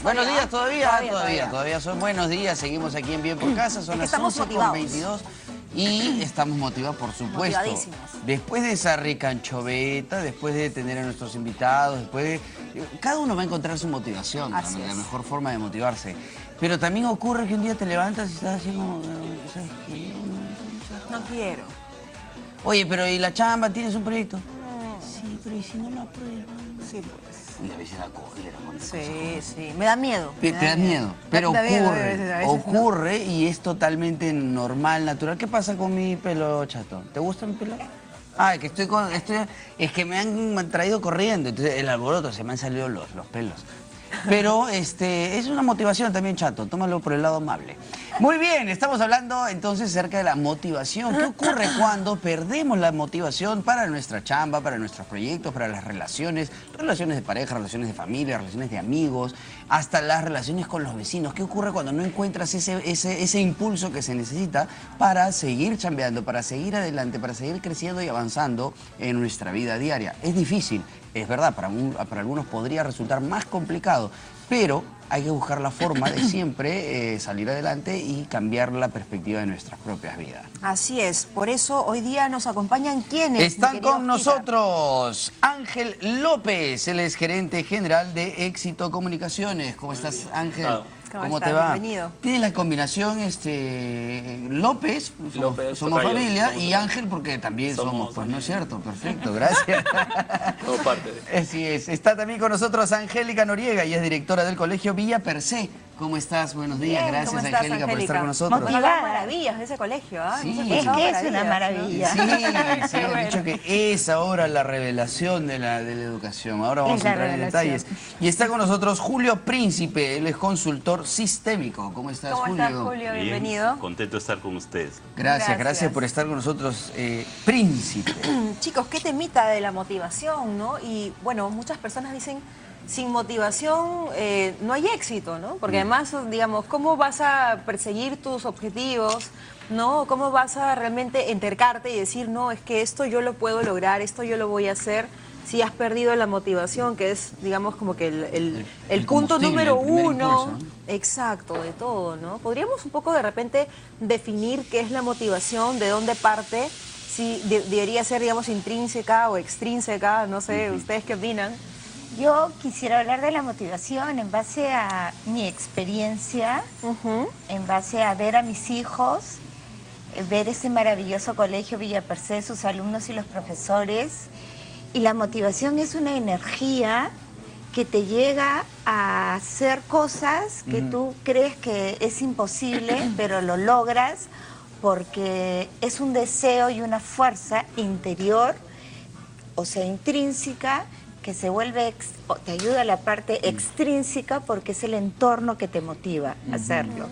Buenos días todavía son buenos días. Seguimos aquí en Bien por Casa, son las 11:22 y estamos motivados, por supuesto. Después de esa rica anchoveta, después de tener a nuestros invitados, cada uno va a encontrar su motivación, la mejor forma de motivarse. Pero también ocurre que un día te levantas y estás así como, ¿sabes qué? No quiero. Oye, pero ¿y la chamba? ¿Tienes un proyecto? Sí, pero ¿y si no lo aprueban? Sí, pues. Y a veces la cólera. Sí. Me da miedo. Te da miedo. Pero ocurre y es totalmente normal, natural. ¿Qué pasa con mi pelo chato? ¿Te gusta mi pelo? Ah, es que es que me han traído corriendo, entonces el alboroto, se me han salido los pelos. Pero es una motivación también, chato, tómalo por el lado amable. Muy bien, estamos hablando entonces acerca de la motivación. ¿Qué ocurre cuando perdemos la motivación para nuestra chamba, para nuestros proyectos, para las relaciones de pareja, relaciones de familia, relaciones de amigos, hasta las relaciones con los vecinos? ¿Qué ocurre cuando no encuentras ese impulso que se necesita para seguir chambeando, para seguir adelante, para seguir creciendo y avanzando en nuestra vida diaria? Es difícil. Es verdad, para algunos podría resultar más complicado, pero hay que buscar la forma de siempre salir adelante y cambiar la perspectiva de nuestras propias vidas. Así es, por eso hoy día nos acompañan quienes. Están con nosotros Ángel López, él es gerente general de Éxito Comunicaciones. ¿Cómo estás, Ángel? ¿Cómo te va? Bienvenido. Tienes la combinación López, somos familia, y Ángel porque también somos, pues no es cierto, perfecto, gracias. Como parte de... Así es. Está también con nosotros Angélica Noriega, y es directora del Colegio Villa Per Se. ¿Cómo estás? Buenos días, Bien, gracias ¿cómo estás, Angélica por estar con nosotros. Nos hablan maravillas de ese colegio, ¿ah? Sí, Es que es una maravilla. Sí, han dicho que es ahora la revelación de la educación. Ahora vamos a entrar en detalles. Y está con nosotros Julio Príncipe, él es consultor sistémico. ¿Cómo estás, Julio? ¿Cómo estás, Julio? Bienvenido. Bien, contento de estar con ustedes. Gracias por estar con nosotros, Príncipe. Chicos, qué temita de la motivación, ¿no? Y bueno, muchas personas dicen, sin motivación no hay éxito, ¿no? Porque además, digamos, ¿cómo vas a perseguir tus objetivos? ¿No? ¿Cómo vas a realmente entercarte y decir, no, es que esto yo lo puedo lograr, esto yo lo voy a hacer, si has perdido la motivación, que es, digamos, como que el punto número uno, impulso, ¿no? Exacto, de todo, ¿no? ¿Podríamos un poco de repente definir qué es la motivación, de dónde parte? Si debería ser, digamos, intrínseca o extrínseca, no sé, ¿ustedes qué opinan? Yo quisiera hablar de la motivación en base a mi experiencia, en base a ver a mis hijos, ver ese maravilloso colegio Villa Per Se, sus alumnos y los profesores. Y la motivación es una energía que te llega a hacer cosas que tú crees que es imposible, pero lo logras porque es un deseo y una fuerza interior, o sea, intrínseca, que se vuelve, te ayuda a la parte extrínseca porque es el entorno que te motiva a hacerlo.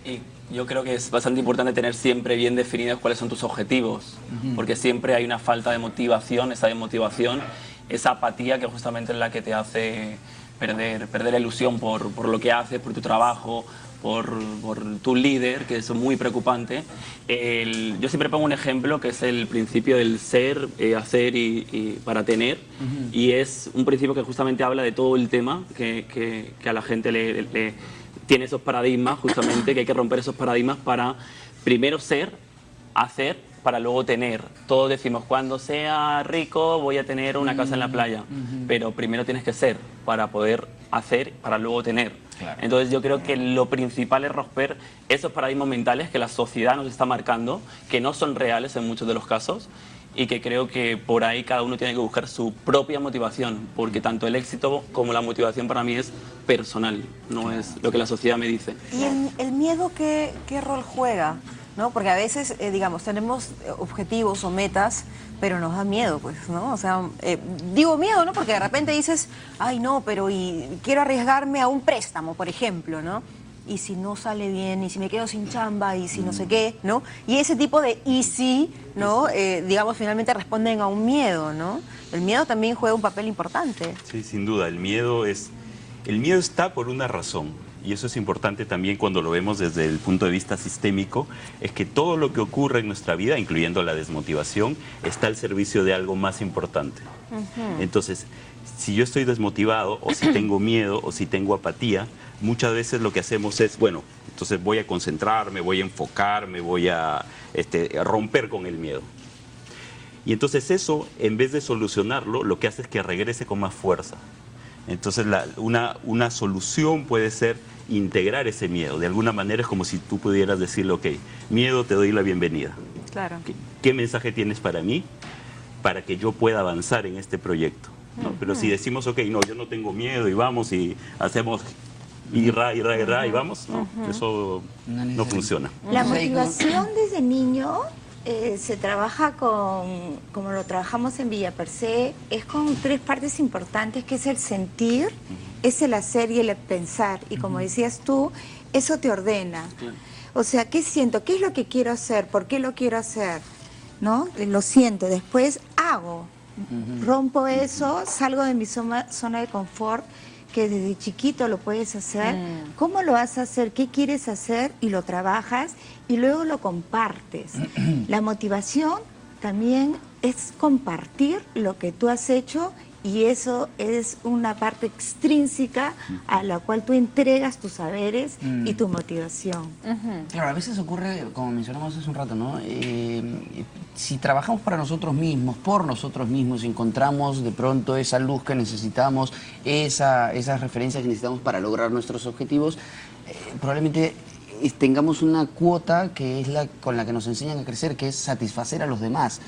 Y yo creo que es bastante importante tener siempre bien definidos cuáles son tus objetivos, porque siempre hay una falta de motivación, esa desmotivación, esa apatía que justamente es la que te hace perder la ilusión por lo que haces, por tu trabajo, por tu líder, que eso es muy preocupante. Yo siempre pongo un ejemplo que es el principio del ser, hacer y para tener, y es un principio que justamente habla de todo el tema, que a la gente le tiene esos paradigmas, justamente, que hay que romper esos paradigmas para primero ser, hacer, para luego tener. Todos decimos, cuando sea rico voy a tener una casa en la playa, pero primero tienes que ser para poder hacer, para luego tener. Claro. Entonces yo creo que lo principal es romper esos paradigmas mentales que la sociedad nos está marcando, que no son reales en muchos de los casos, y que creo que por ahí cada uno tiene que buscar su propia motivación, porque tanto el éxito como la motivación para mí es personal, no es lo que la sociedad me dice. ¿Y el miedo qué rol juega? ¿No? Porque a veces, digamos, tenemos objetivos o metas, pero nos da miedo, pues, ¿no? O sea, digo miedo, ¿no? Porque de repente dices, ay, no, pero quiero arriesgarme a un préstamo, por ejemplo, ¿no? Y si no sale bien, y si me quedo sin chamba, y si no sé qué, ¿no? Y ese tipo de y si, ¿no? Digamos, finalmente responden a un miedo, ¿no? El miedo también juega un papel importante. Sí, sin duda, el miedo está por una razón. Y eso es importante también cuando lo vemos desde el punto de vista sistémico, es que todo lo que ocurre en nuestra vida, incluyendo la desmotivación, está al servicio de algo más importante. Entonces, Si yo estoy desmotivado, o si tengo miedo, o si tengo apatía, muchas veces lo que hacemos es, bueno, entonces voy a concentrarme, voy a enfocarme, voy a romper con el miedo. Y entonces eso, en vez de solucionarlo, lo que hace es que regrese con más fuerza. Entonces una solución puede ser integrar ese miedo. De alguna manera es como si tú pudieras decirle, ok, miedo, te doy la bienvenida. Claro. ¿Qué mensaje tienes para mí para que yo pueda avanzar en este proyecto? ¿No? Pero si decimos, ok, no, yo no tengo miedo y vamos y hacemos y vamos, no, eso no funciona. La motivación desde niño se trabaja como lo trabajamos en Villa Per Se, es con 3 partes importantes, que es el sentir, es el hacer y el pensar. Y como decías tú, eso te ordena. O sea, ¿qué siento? ¿Qué es lo que quiero hacer? ¿Por qué lo quiero hacer? ¿No? Lo siento, después hago. Rompo eso, salgo de mi zona de confort, que desde chiquito lo puedes hacer. ¿Cómo lo vas a hacer? ¿Qué quieres hacer? Y lo trabajas y luego lo compartes. La motivación también es compartir lo que tú has hecho, y eso es una parte extrínseca a la cual tú entregas tus saberes y tu motivación. Claro, a veces ocurre, como mencionamos hace un rato, ¿no? Si trabajamos para nosotros mismos, por nosotros mismos, encontramos de pronto esa luz que necesitamos, esas referencias que necesitamos para lograr nuestros objetivos, probablemente tengamos una cuota que es la con la que nos enseñan a crecer, que es satisfacer a los demás,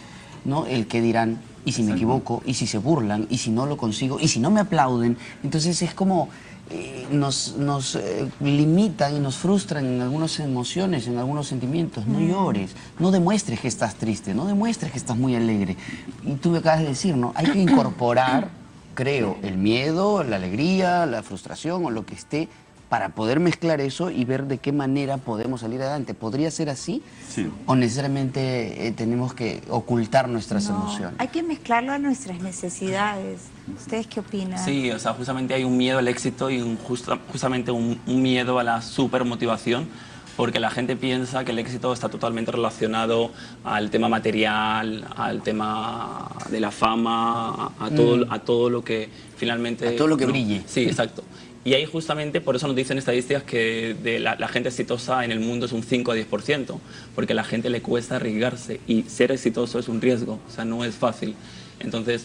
¿no? El que dirán, y si me equivoco, y si se burlan, y si no lo consigo, y si no me aplauden. Entonces es como nos limitan y nos frustran en algunas emociones, en algunos sentimientos. No llores, no demuestres que estás triste, no demuestres que estás muy alegre. Y tú me acabas de decir, ¿no? Hay que incorporar, creo, el miedo, la alegría, la frustración o lo que esté, para poder mezclar eso y ver de qué manera podemos salir adelante. ¿Podría ser así? Sí. ¿O necesariamente tenemos que ocultar nuestras emociones? Hay que mezclarlo a nuestras necesidades. ¿Ustedes qué opinan? Sí, o sea, justamente hay un miedo al éxito y justamente un miedo a la supermotivación, porque la gente piensa que el éxito está totalmente relacionado al tema material, al tema de la fama, a todo lo que finalmente... A todo lo que brille. Sí, exacto. Y ahí justamente, por eso nos dicen estadísticas que la gente exitosa en el mundo es un 5 a 10%, porque a la gente le cuesta arriesgarse, y ser exitoso es un riesgo, o sea, no es fácil. Entonces,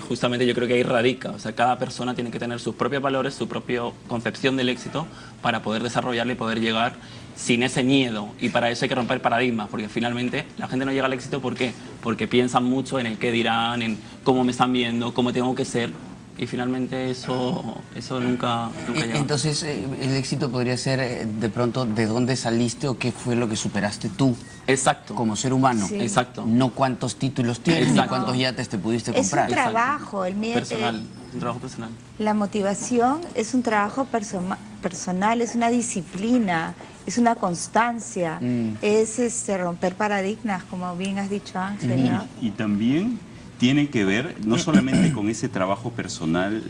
justamente yo creo que ahí radica, o sea, cada persona tiene que tener sus propios valores, su propia concepción del éxito para poder desarrollarlo y poder llegar sin ese miedo. Y para eso hay que romper paradigmas, porque finalmente la gente no llega al éxito, ¿por qué? Porque piensan mucho en el qué dirán, en cómo me están viendo, cómo tengo que ser. Y finalmente eso nunca llega. Entonces, el éxito podría ser de pronto de dónde saliste o qué fue lo que superaste tú. Exacto. Como ser humano. Sí. Exacto. No cuántos títulos tienes, ni Exacto. cuántos yates te pudiste Es comprar. un trabajo, el miedo. Personal, un trabajo personal. La motivación es un trabajo personal, es una disciplina, es una constancia, es romper paradigmas, como bien has dicho, Ángel, ¿no? Y también tiene que ver no solamente con ese trabajo personal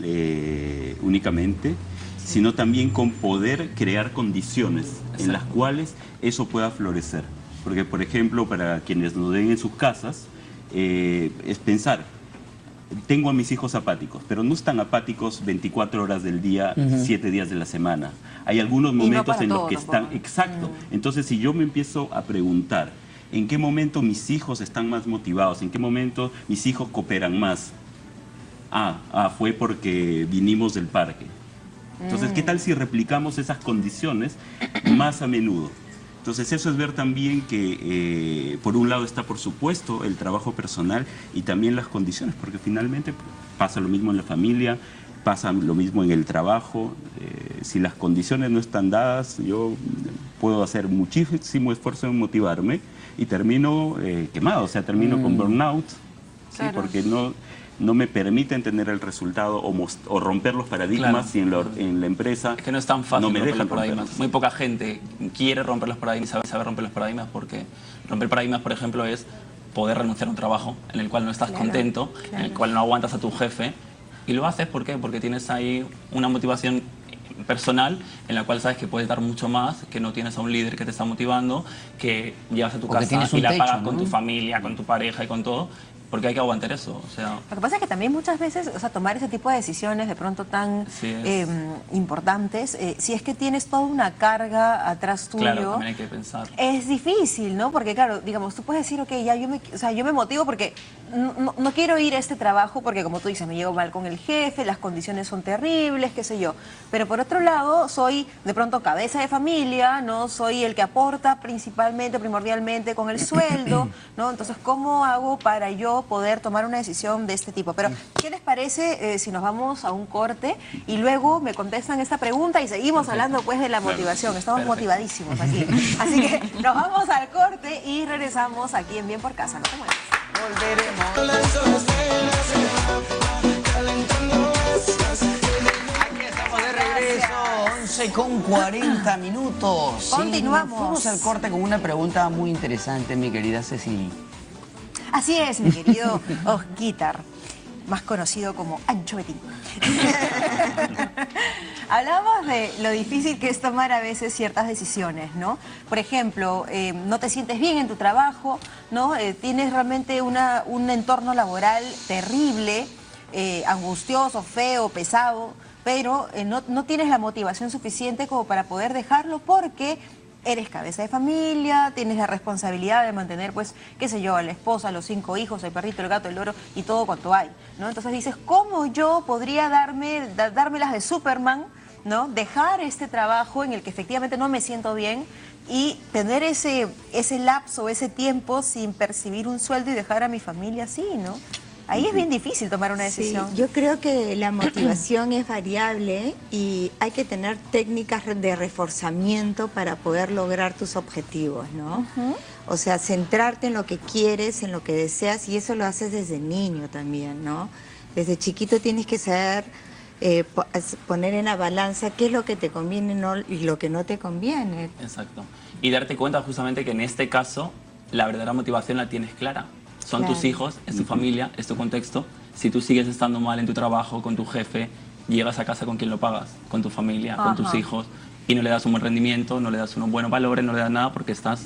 únicamente, sino también con poder crear condiciones en las cuales eso pueda florecer. Porque, por ejemplo, para quienes nos ven en sus casas, es pensar, tengo a mis hijos apáticos, pero no están apáticos 24 horas del día, 7 días de la semana. Hay algunos momentos en los que están... Exacto. Entonces, si yo me empiezo a preguntar, ¿en qué momento mis hijos están más motivados? ¿En qué momento mis hijos cooperan más? Fue porque vinimos del parque. Entonces, ¿qué tal si replicamos esas condiciones más a menudo? Entonces, eso es ver también que, por un lado está, por supuesto, el trabajo personal y también las condiciones, porque finalmente pasa lo mismo en la familia, pasa lo mismo en el trabajo. Si las condiciones no están dadas, yo puedo hacer muchísimo esfuerzo en motivarme y termino quemado, o sea, termino con burnout, ¿sí? Claro. Porque no me permiten tener el resultado o romper los paradigmas. Claro. Si en la empresa Es que no es tan fácil no me romper dejan los paradigmas. romperlos. Muy poca gente quiere romper los paradigmas y sabe romper los paradigmas, porque romper paradigmas, por ejemplo, es poder renunciar a un trabajo en el cual no estás contento, en el cual no aguantas a tu jefe, y lo haces, ¿por qué? Porque tienes ahí una motivación personal en la cual sabes que puedes dar mucho más, que no tienes a un líder que te está motivando, que llevas a tu O que casa tienes un y la techo, pagas ¿no? con tu familia, con tu pareja y con todo, porque hay que aguantar eso, o sea... Lo que pasa es que también muchas veces, o sea, tomar ese tipo de decisiones de pronto tan importantes, si es que tienes toda una carga atrás tuyo, Claro, también hay que pensar. es difícil, ¿no? Porque claro, digamos, tú puedes decir, ok, ya yo me motivo porque no quiero ir a este trabajo porque, como tú dices, me llevo mal con el jefe, las condiciones son terribles, qué sé yo. Pero por otro lado, soy de pronto cabeza de familia, ¿no? Soy el que aporta primordialmente con el sueldo, ¿no? Entonces, ¿cómo hago para yo poder tomar una decisión de este tipo? Pero, ¿qué les parece si nos vamos a un corte y luego me contestan esta pregunta y seguimos hablando pues de la motivación? Estamos motivadísimos aquí. Así que nos vamos al corte y regresamos aquí en Bien por Casa. No te muevas. Volveremos. Aquí estamos de regreso, 11:40 minutos. Continuamos. Fuimos al corte con una pregunta muy interesante, mi querida Cecilia. Así es, mi querido Osquitar, más conocido como Ancho Betín. Hablamos de lo difícil que es tomar a veces ciertas decisiones, ¿no? Por ejemplo, no te sientes bien en tu trabajo, ¿no? Tienes realmente un entorno laboral terrible, angustioso, feo, pesado, pero no tienes la motivación suficiente como para poder dejarlo porque eres cabeza de familia, tienes la responsabilidad de mantener, pues, qué sé yo, a la esposa, a los 5 hijos, el perrito, el gato, el loro y todo cuanto hay, ¿no? Entonces dices, ¿cómo yo podría dármelas de Superman, ¿no? Dejar este trabajo en el que efectivamente no me siento bien y tener ese lapso, ese tiempo sin percibir un sueldo y dejar a mi familia así, ¿no? Ahí es bien difícil tomar una decisión. Sí, yo creo que la motivación es variable y hay que tener técnicas de reforzamiento para poder lograr tus objetivos, ¿no? O sea, centrarte en lo que quieres, en lo que deseas, y eso lo haces desde niño también, ¿no? Desde chiquito tienes que saber poner en la balanza qué es lo que te conviene y lo que no te conviene. Exacto. Y darte cuenta justamente que en este caso la verdadera motivación la tienes clara. Son tus hijos, es tu familia, es tu contexto. Si tú sigues estando mal en tu trabajo, con tu jefe, llegas a casa, ¿con quién lo pagas? Con tu familia, con tus hijos, y no le das un buen rendimiento, no le das unos buenos valores, no le das nada porque estás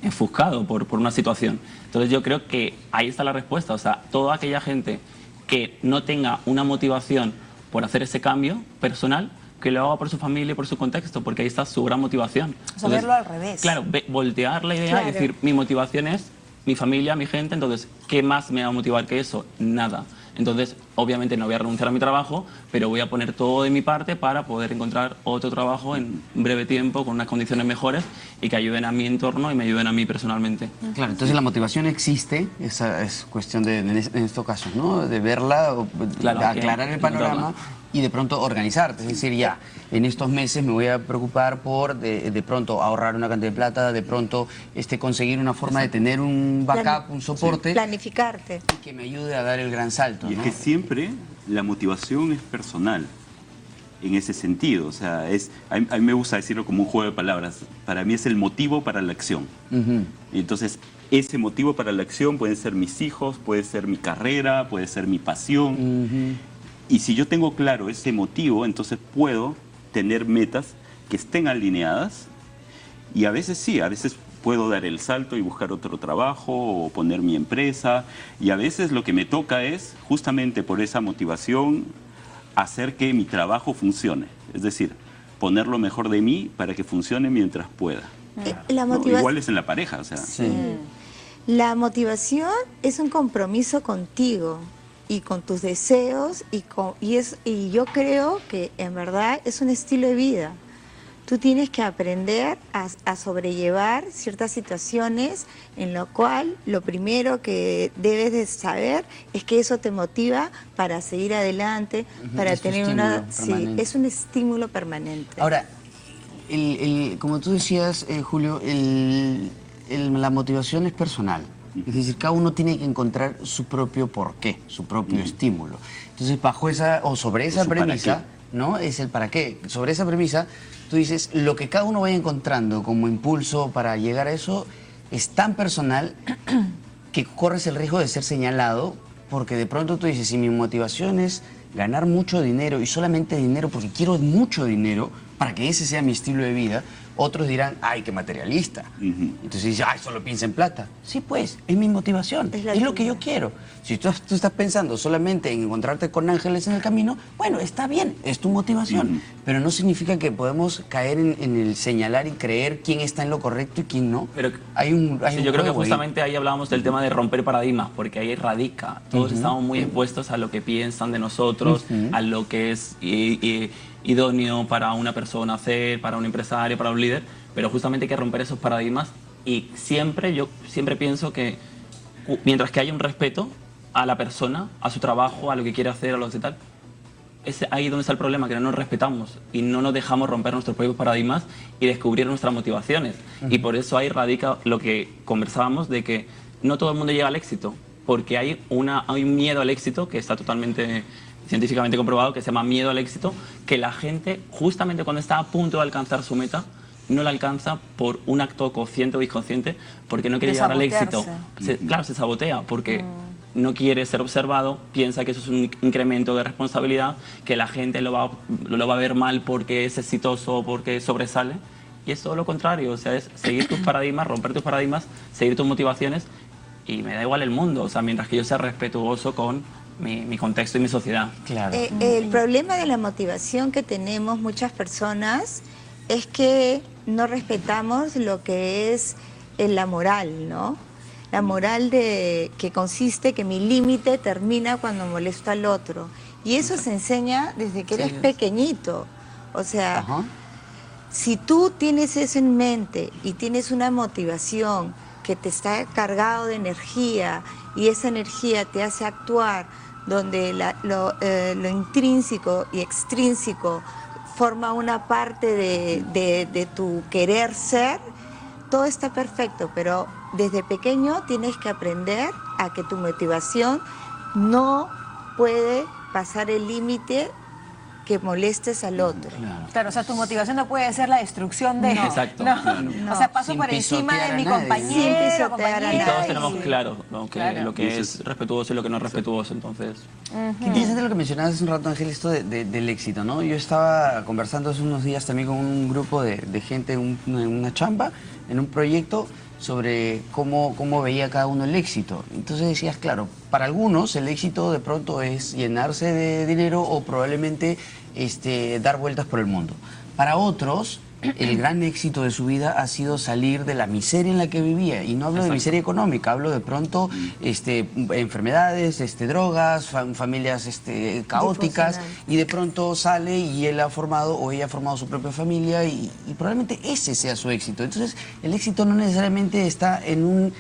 enfuscado por una situación. Entonces yo creo que ahí está la respuesta. O sea, toda aquella gente que no tenga una motivación por hacer ese cambio personal, que lo haga por su familia y por su contexto, porque ahí está su gran motivación. O sea, verlo al revés. Claro, voltear la idea y decir, mi motivación es mi familia, mi gente, entonces, ¿qué más me va a motivar que eso? Nada. Entonces, obviamente no voy a renunciar a mi trabajo, pero voy a poner todo de mi parte para poder encontrar otro trabajo en breve tiempo, con unas condiciones mejores y que ayuden a mi entorno y me ayuden a mí personalmente. Claro, entonces la motivación existe, esa es cuestión en estos casos, ¿no? De verla, Claro, aclarar el panorama y de pronto organizarte. Es decir, ya, en estos meses me voy a preocupar por de pronto ahorrar una cantidad de plata, de pronto conseguir una forma de tener un backup, un soporte. Planificarte. Y que me ayude a dar el gran salto, Y ¿no? es que siempre la motivación es personal, en ese sentido. O sea, a mí me gusta decirlo como un juego de palabras. Para mí es el motivo para la acción. Y entonces, ese motivo para la acción pueden ser mis hijos, puede ser mi carrera, puede ser mi pasión. Y si yo tengo claro ese motivo, entonces puedo tener metas que estén alineadas. Y a veces sí, a veces puedo dar el salto y buscar otro trabajo o poner mi empresa. Y a veces lo que me toca es, justamente por esa motivación, hacer que mi trabajo funcione. Es decir, poner lo mejor de mí para que funcione mientras pueda. La ¿No? motivación... Igual es en la pareja, o sea. La motivación es un compromiso contigo y con tus deseos y yo creo que en verdad es un estilo de vida. Tú tienes que aprender a sobrellevar ciertas situaciones en lo cual lo primero que debes de saber es que eso te motiva para seguir adelante, para tener una... Sí, es un estímulo permanente. Ahora, como tú decías, Julio, la motivación es personal. Es decir, cada uno tiene que encontrar su propio porqué, su propio estímulo. Entonces, sobre esa premisa, ¿no? Es el para qué. Sobre esa premisa, tú dices, lo que cada uno vaya encontrando como impulso para llegar a eso es tan personal que corres el riesgo de ser señalado, porque de pronto tú dices, si mi motivación es ganar mucho dinero y solamente dinero porque quiero mucho dinero para que ese sea mi estilo de vida, Otros dirán, ay, qué materialista. Ujú. Entonces dice, ay, solo piensa en plata. Sí, pues, es mi motivación, es lo que yo quiero. Si tú estás pensando solamente en encontrarte con ángeles en el camino, bueno, está bien, es tu motivación. Pero no significa que podemos caer en el señalar y creer quién está en lo correcto y quién no. Pero hay un yo creo que juego justamente ahí hablábamos del tema de romper paradigmas, porque ahí radica. Todos estamos muy expuestos a lo que piensan de nosotros, a lo que es idóneo para una persona hacer, para un empresario, para un líder, pero justamente hay que romper esos paradigmas y yo siempre pienso que mientras que haya un respeto a la persona, a su trabajo, a lo que quiere hacer, a lo que tal, es ahí donde está el problema, que no nos respetamos y no nos dejamos romper nuestros propios paradigmas y descubrir nuestras motivaciones. Y por eso ahí radica lo que conversábamos de que no todo el mundo llega al éxito, porque hay un miedo al éxito que está totalmente científicamente comprobado, que se llama miedo al éxito, que la gente justamente cuando está a punto de alcanzar su meta no la alcanza por un acto consciente o inconsciente, porque no quiere llegar al éxito. Claro, se sabotea porque no quiere ser observado, piensa que eso es un incremento de responsabilidad, que la gente lo va a ver mal porque es exitoso o porque sobresale, y es todo lo contrario, o sea, es seguir tus paradigmas, romper tus paradigmas, seguir tus motivaciones, y me da igual el mundo, o sea, mientras que yo sea respetuoso con mi contexto y mi sociedad. Claro. El problema de la motivación que tenemos muchas personas es que no respetamos lo que es la moral, ¿no? La moral que consiste que mi límite termina cuando molesto al otro. Y eso se enseña desde que eres pequeñito. O sea, si tú tienes eso en mente y tienes una motivación que te está cargado de energía y esa energía te hace actuar donde lo intrínseco y extrínseco forma una parte de tu querer ser, todo está perfecto, pero desde pequeño tienes que aprender a que tu motivación no puede pasar el límite que molestes al otro. Claro, o sea, tu motivación no puede ser la destrucción de... Exacto. O sea, paso Sin por encima pisotear de a mi nadie. compañero, Sin pisotear a Y nadie. todos tenemos claro, ¿no? Lo que es respetuoso y lo que no es respetuoso, entonces... Qué interesante lo que mencionabas hace un rato, Ángel, esto del éxito, ¿no? Yo estaba conversando hace unos días también con un grupo de gente en una chamba, en un proyecto, sobre cómo veía cada uno el éxito. Entonces decías, claro, para algunos el éxito de pronto es llenarse de dinero o probablemente dar vueltas por el mundo. Para otros, el gran éxito de su vida ha sido salir de la miseria en la que vivía. Y no hablo de miseria económica, hablo de pronto enfermedades, drogas, familias caóticas, y de pronto sale y él ha formado o ella ha formado su propia familia y probablemente ese sea su éxito. Entonces, el éxito no necesariamente está en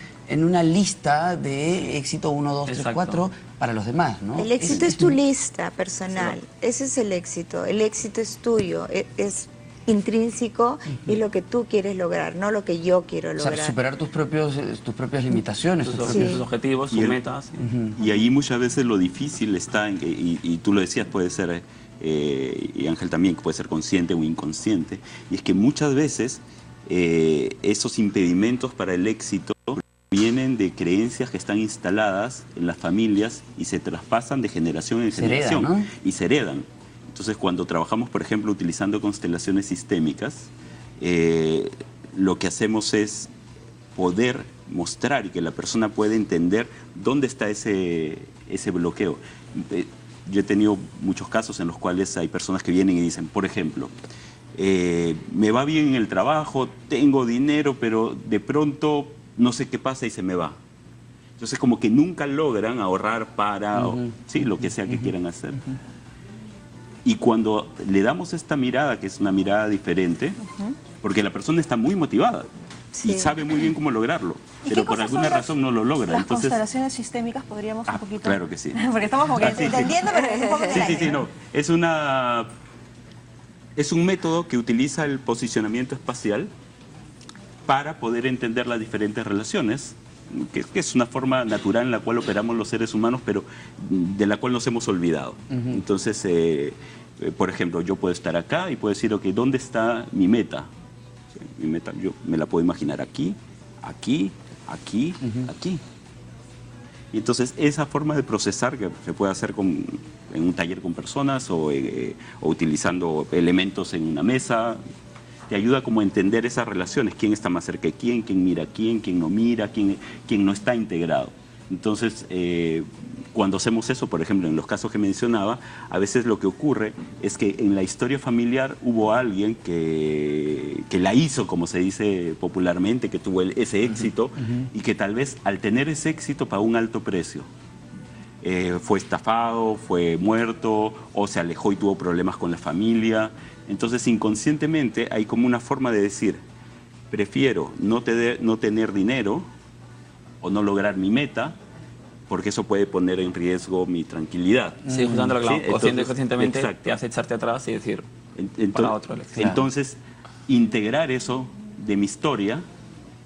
una lista de éxito 1, 2, 3, 4 para los demás, ¿no? El éxito es tu lista personal, ese es el éxito es tuyo, es intrínseco y lo que tú quieres lograr, no lo que yo quiero lograr. O sea, superar tus propias limitaciones. Sus objetivos, sus metas. Y ahí muchas veces lo difícil está en que, y tú lo decías, puede ser, y Ángel también, que puede ser consciente o inconsciente, y es que muchas veces esos impedimentos para el éxito vienen de creencias que están instaladas en las familias y se traspasan de generación en generación, ¿no? Y se heredan. Entonces, cuando trabajamos, por ejemplo, utilizando constelaciones sistémicas, lo que hacemos es poder mostrar y que la persona pueda entender dónde está ese bloqueo. Yo he tenido muchos casos en los cuales hay personas que vienen y dicen, por ejemplo, me va bien en el trabajo, tengo dinero, pero de pronto no sé qué pasa y se me va. Entonces, como que nunca logran ahorrar para lo que sea que quieran hacer. Y cuando le damos esta mirada, que es una mirada diferente, porque la persona está muy motivada y sabe muy bien cómo lograrlo, pero por alguna razón no lo logra. Las Entonces, constelaciones sistémicas podríamos un poquito... claro que sí. Porque estamos como que entendiendo, pero es un poco en el aire, ¿no? Es un método que utiliza el posicionamiento espacial para poder entender las diferentes relaciones, que es una forma natural en la cual operamos los seres humanos, pero de la cual nos hemos olvidado. Entonces, por ejemplo, yo puedo estar acá y puedo decir, ok, ¿dónde está mi meta? Mi meta, yo me la puedo imaginar aquí, aquí, aquí, aquí. Y entonces, esa forma de procesar que se puede hacer en un taller con personas o utilizando elementos en una mesa, te ayuda como a entender esas relaciones, quién está más cerca de quién mira a quién no mira, quién no está integrado. Entonces, cuando hacemos eso, por ejemplo, en los casos que mencionaba, a veces lo que ocurre es que en la historia familiar hubo alguien que la hizo, como se dice popularmente, que tuvo ese éxito, y que tal vez al tener ese éxito pagó un alto precio. Fue estafado, fue muerto, o se alejó y tuvo problemas con la familia. Entonces, inconscientemente hay como una forma de decir, prefiero no tener dinero o no lograr mi meta, porque eso puede poner en riesgo mi tranquilidad. Sí, justamente lo que hablamos, consciente y entonces, conscientemente exacto. te hace echarte atrás y decir, Ento- para otra elección. Entonces, integrar eso de mi historia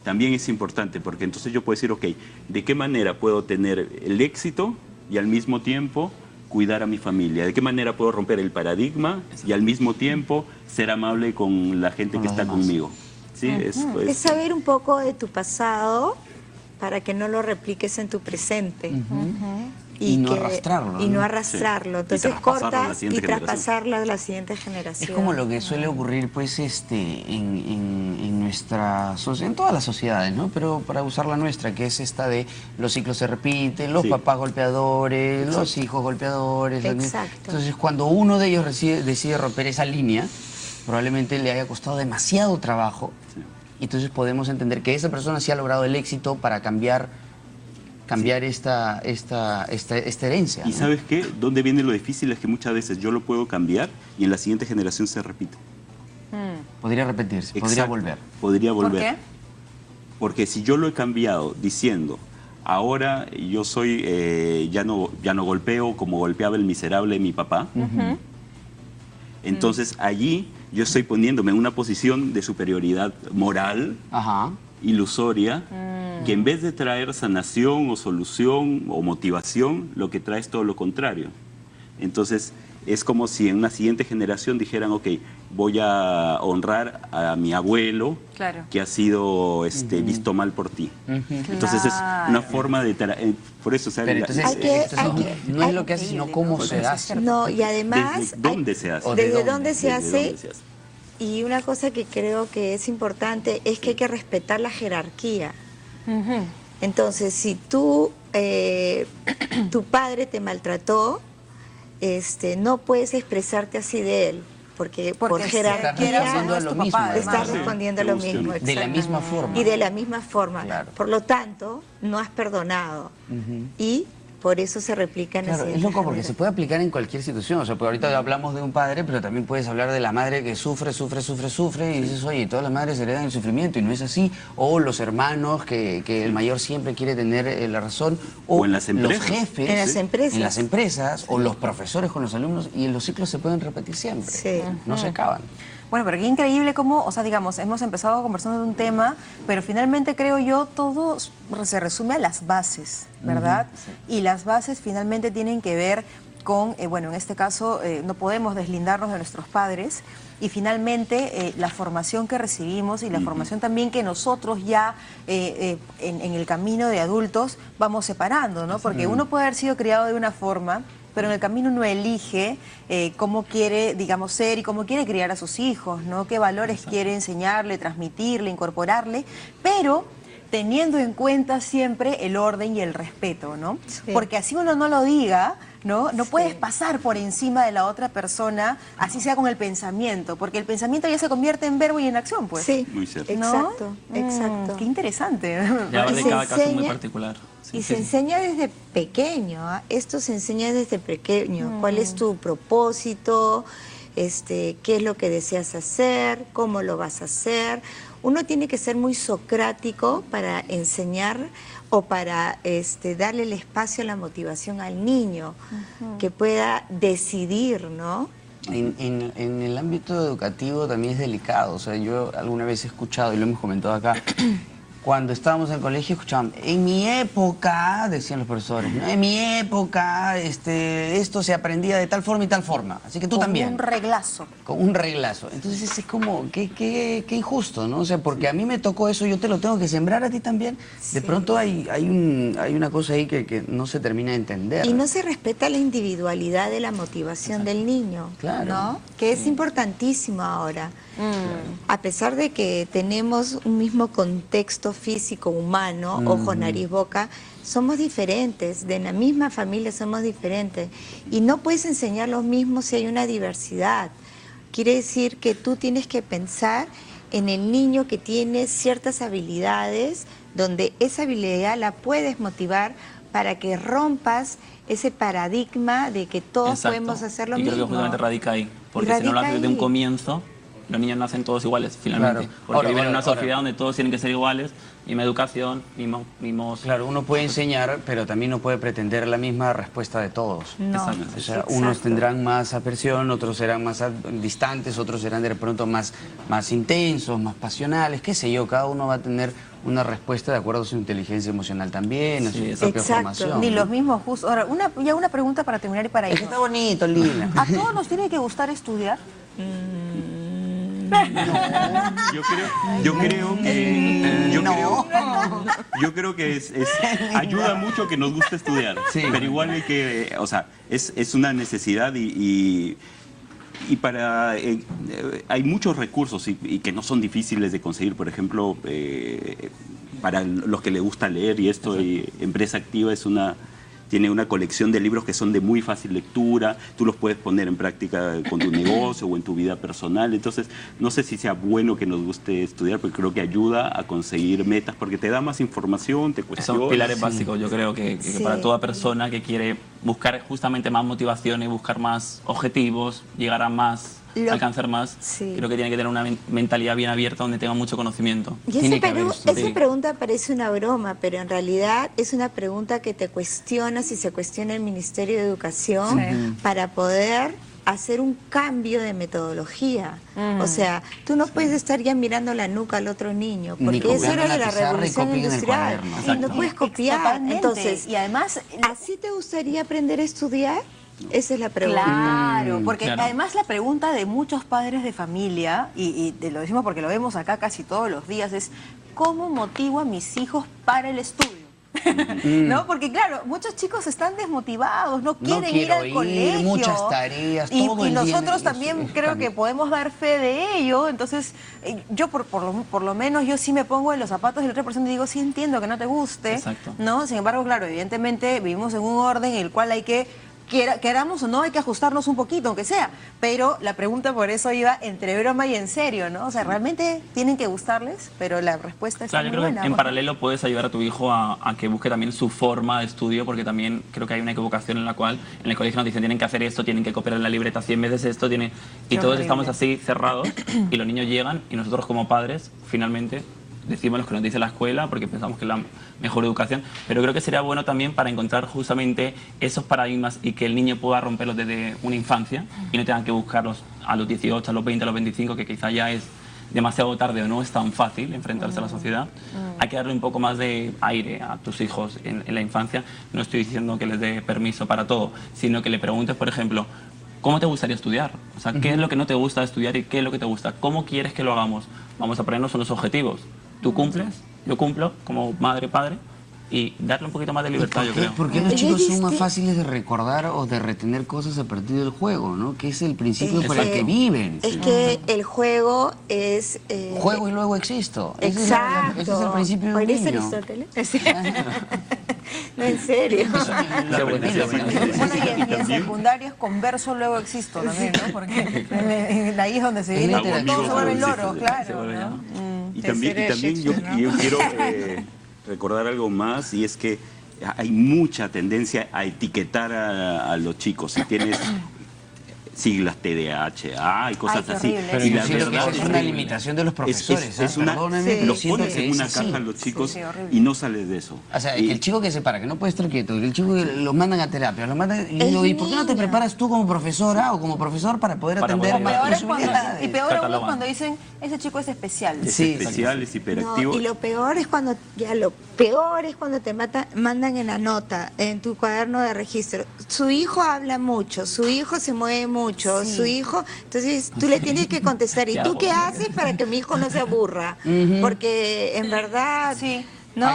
también es importante, porque entonces yo puedo decir, ok, ¿de qué manera puedo tener el éxito y al mismo tiempo cuidar a mi familia? ¿De qué manera puedo romper el paradigma y al mismo tiempo ser amable con la gente Con que los está demás. conmigo? ¿Sí? Es saber un poco de tu pasado para que no lo repliques en tu presente. Y no arrastrarlo, Y no ¿no? arrastrarlo. Sí. Y Entonces traspasarlo a la cortas y siguiente generación. traspasarlo a la siguiente generación. Es como lo que suele ocurrir pues en nuestra sociedad, en todas las sociedades, ¿no? Pero para usar la nuestra, que es esta de los ciclos se repiten, los Sí. papás golpeadores, los hijos golpeadores. Exacto. Entonces cuando uno de ellos decide romper esa línea, probablemente le haya costado demasiado trabajo. Sí. Y entonces podemos entender que esa persona sí ha logrado el éxito para cambiar esta herencia. ¿Y ¿no? sabes qué? ¿Dónde viene lo difícil? Es que muchas veces yo lo puedo cambiar y en la siguiente generación se repite. Podría repetirse, podría Exacto. volver. Podría volver. ¿Por qué? Porque si yo lo he cambiado diciendo, ahora yo soy, ya no golpeo como golpeaba el miserable de mi papá, entonces allí yo estoy poniéndome en una posición de superioridad moral, Ajá. ilusoria, que en vez de traer sanación o solución o motivación, lo que trae es todo lo contrario. Entonces, es como si en una siguiente generación dijeran, ok, voy a honrar a mi abuelo, Claro. que ha sido visto mal por ti. Entonces, es una forma de... por eso, o sea, Pero la- entonces, Hay que- esto hay no, que- no es lo que hace, sino cómo se hace. No, y además... ¿Desde dónde se hace? O de ¿Desde dónde? dónde se ¿Desde hace? dónde se hace? Y una cosa que creo que es importante es que hay que respetar la jerarquía. Entonces, si tú, tu padre te maltrató, no puedes expresarte así de él, porque por Porque jerarquía respondiendo a es lo tu mismo, papá, además. estás Sí, respondiendo a te lo guste o mismo. no. De la exacto. misma forma. Y de la misma forma. Claro. Por lo tanto, no has perdonado. Y por eso se replica en la Claro, es siguiente loco porque se generación. puede aplicar en cualquier situación. O sea, porque ahorita hablamos de un padre, pero también puedes hablar de la madre que sufre, y dices, oye, todas las madres heredan el sufrimiento y no es así. O los hermanos que el mayor siempre quiere tener la razón. O en las los empresas. jefes. En las empresas. En las empresas, o los profesores con los alumnos. Y los ciclos se pueden repetir siempre. Sí. No se acaban. Bueno, pero qué increíble cómo, o sea, digamos, hemos empezado conversando de un tema, pero finalmente creo yo todo se resume a las bases, ¿verdad? Y las bases finalmente tienen que ver con, bueno, en este caso no podemos deslindarnos de nuestros padres y finalmente la formación que recibimos y la formación también que nosotros ya en el camino de adultos vamos separando, ¿no? Porque uno puede haber sido criado de una forma, pero en el camino uno elige cómo quiere, digamos, ser y cómo quiere criar a sus hijos, ¿no? Qué valores quiere enseñarle, transmitirle, incorporarle, pero teniendo en cuenta siempre el orden y el respeto, ¿no? Sí. Porque así uno no lo diga, ¿no? No Sí. puedes pasar por encima de la otra persona, así sea con el pensamiento, porque el pensamiento ya se convierte en verbo y en acción, pues. Sí, Muy cierto. exacto, ¿No? exacto. Qué interesante. Ya va Y de se cada caso muy enseña- particular. Sí, Y sí, se sí. enseña desde pequeño, ¿ah? Esto se enseña desde pequeño. ¿Cuál es tu propósito? ¿Qué es lo que deseas hacer? ¿Cómo lo vas a hacer? Uno tiene que ser muy socrático para enseñar o para darle el espacio a la motivación al niño, que pueda decidir, ¿no? En el ámbito educativo también es delicado. O sea, yo alguna vez he escuchado, y lo hemos comentado acá, cuando estábamos en el colegio escuchaban, en mi época, decían los profesores, ¿no? En mi época esto se aprendía de tal forma y tal forma, así que tú también. Con un reglazo. Con un reglazo. Entonces es como, qué injusto, ¿no? O sea, porque a mí me tocó eso, yo te lo tengo que sembrar a ti también. De pronto hay una cosa ahí que no se termina de entender. Y no se respeta la individualidad de la motivación del niño, Claro. ¿no? Que es importantísimo ahora. A pesar de que tenemos un mismo contexto físico, humano, ojo, nariz, boca, somos diferentes, de la misma familia somos diferentes. Y no puedes enseñar lo mismo si hay una diversidad. Quiere decir que tú tienes que pensar en el niño que tiene ciertas habilidades, donde esa habilidad la puedes motivar para que rompas ese paradigma de que todos Exacto. podemos hacer lo y mismo. creo que justamente radica ahí, porque si no lo haces desde un comienzo, los niños nacen todos iguales, finalmente. Claro. Porque viven en una sociedad donde todos tienen que ser iguales, misma educación, mismos... Claro, uno puede enseñar, pero también no puede pretender la misma respuesta de todos. No, Exacto. O sea, exacto. unos tendrán más aversión, otros serán más distantes, otros serán de pronto más intensos, más pasionales, qué sé yo, cada uno va a tener una respuesta de acuerdo a su inteligencia emocional también, a su Sí, propia exacto. formación. Ni ¿no? los mismos justos. Ahora, una pregunta para terminar y para Es que irnos. está bonito, Lina. ¿A todos nos tiene que gustar estudiar? Yo creo que ayuda mucho que nos guste estudiar, Sí. pero igual hay que, o sea, es una necesidad y para hay muchos recursos y que no son difíciles de conseguir. Por ejemplo, para los que les gusta leer y esto, Empresa Activa tiene una colección de libros que son de muy fácil lectura, tú los puedes poner en práctica con tu negocio o en tu vida personal. Entonces, no sé si sea bueno que nos guste estudiar, porque creo que ayuda a conseguir metas, porque te da más información, te cuestiona. Son pilares básicos, yo creo que Sí. para toda persona que quiere buscar justamente más motivaciones, buscar más objetivos, llegar a más, alcanzar más, Sí. creo que tiene que tener una mentalidad bien abierta donde tenga mucho conocimiento. Y Tiene que haber esto. esa Sí. pregunta parece una broma, pero en realidad es una pregunta que te cuestiona si se cuestiona el Ministerio de Educación para poder hacer un cambio de metodología. O sea, tú no puedes estar ya mirando la nuca al otro niño, Ni porque eso copiando era en de la la pizarra y revolución copien en el industrial. cuaderno. Y no Exacto. puedes copiar. Totalmente. Entonces, y además, ¿así te gustaría aprender a estudiar? Esa es la pregunta. claro, porque Claro. además la pregunta de muchos padres de familia, y te lo decimos porque lo vemos acá casi todos los días, es ¿cómo motivo a mis hijos para el estudio? ¿No? Porque claro, muchos chicos están desmotivados, no quieren ir quiero al colegio. muchas tareas, y, todo y el día nosotros en también eso, creo que podemos dar fe de ello. Entonces, yo por lo menos yo sí me pongo en los zapatos de la otra persona y digo, sí entiendo que no te guste, Exacto. ¿no? Sin embargo, claro, evidentemente vivimos en un orden en el cual hay que queramos o no, hay que ajustarnos un poquito, aunque sea. Pero la pregunta por eso iba entre broma y en serio, ¿no? O sea, realmente tienen que gustarles, pero la respuesta es Claro, yo muy creo que buena. en porque- paralelo puedes ayudar a tu hijo a que busque también su forma de estudio, porque también creo que hay una equivocación en la cual en el colegio nos dicen tienen que hacer esto, tienen que copiar en la libreta 100 veces esto, y Qué todos horrible. estamos así cerrados y los niños llegan y nosotros como padres finalmente decimos lo que nos dice la escuela porque pensamos que es la mejor educación, pero creo que sería bueno también para encontrar justamente esos paradigmas y que el niño pueda romperlos desde una infancia y no tengan que buscarlos a los 18, a los 20, a los 25, que quizá ya es demasiado tarde o no es tan fácil enfrentarse a la sociedad. Hay que darle un poco más de aire a tus hijos en la infancia. No estoy diciendo que les dé permiso para todo, sino que le preguntes, por ejemplo, ¿cómo te gustaría estudiar? O sea, ¿qué es lo que no te gusta de estudiar y qué es lo que te gusta? ¿Cómo quieres que lo hagamos? Vamos a ponernos unos objetivos. Tú cumples, yo cumplo como madre, padre, y darle un poquito más de libertad, yo creo. ¿Por qué los Es chicos son más distinto. fáciles de recordar o de retener cosas a partir del juego, ¿no? Que es el principio por el que- que viven. Es que el juego es... Juego y luego existo. Ese es Exacto. ese es el principio de un ¿Parece niño. Aristóteles? No, en serio. Qué buenísimo. Bueno, y en secundaria es converso, luego existo también, ¿no? Porque ahí es donde se viene, Es como la todos se vuelven interacción. loros, Se claro, vuelve, ¿no? ¿no? Y también yo quiero recordar algo más, y es que hay mucha tendencia a etiquetar a los chicos. siglas TDAH y cosas qué así. horrible. Pero Y yo la siento que verdad es es una que limitación de los profesores. es una, Perdónenme, Sí. pero los siento pones que en es una así. caja a los chicos Sí, horrible. y no sales de eso. O sea, Y- que el chico que se para, que no puede estar quieto, que el chico que los mandan a terapia, los mandan, y Es digo, ¿y por qué no te niño. preparas tú como profesora o como profesor para poder Para atender poder más Peor es cuando, posibilidades? y peor aún es Catalogan. cuando dicen, ese chico es especial. es Sí, especial, es hiperactivo. No, y lo peor es cuando te mandan en la nota, en tu cuaderno de registro. Su hijo habla mucho, su hijo se mueve mucho, su hijo, entonces tú le tienes que contestar, ¿y ¿Qué tú hago? qué haces para que mi hijo no se aburra? Porque en verdad, Sí. ¿no?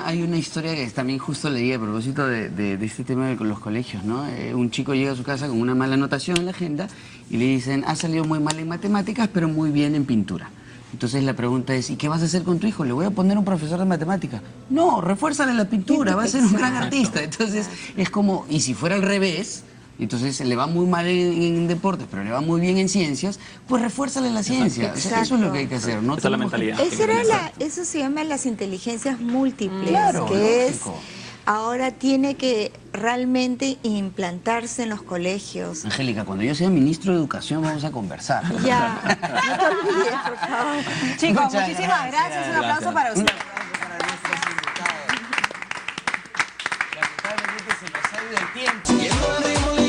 Hay una historia que también justo leí a propósito de este tema de los colegios, ¿no? Un chico llega a su casa con una mala anotación en la agenda y le dicen, ha salido muy mal en matemáticas, pero muy bien en pintura. Entonces la pregunta es, ¿y qué vas a hacer con tu hijo? ¿Le voy a poner un profesor de matemáticas? No, refuérzale la pintura, va a ser un gran artista. Entonces es como, y si fuera al revés, entonces le va muy mal en deportes, pero le va muy bien en ciencias, pues refuérzale la ciencia. O sea, eso es lo que hay que hacer, ¿no? Esa es la Tenemos que- mentalidad. Eso se llama las inteligencias múltiples, Claro, que lógico. ahora tiene que realmente implantarse en los colegios. Angélica, cuando yo sea ministro de Educación vamos a conversar. Ya, no te olvides, por favor. Chicos, Muchas muchísimas gracias. Un aplauso para ustedes. Para nuestros invitados. Lamentablemente se nos ha ido el tiempo.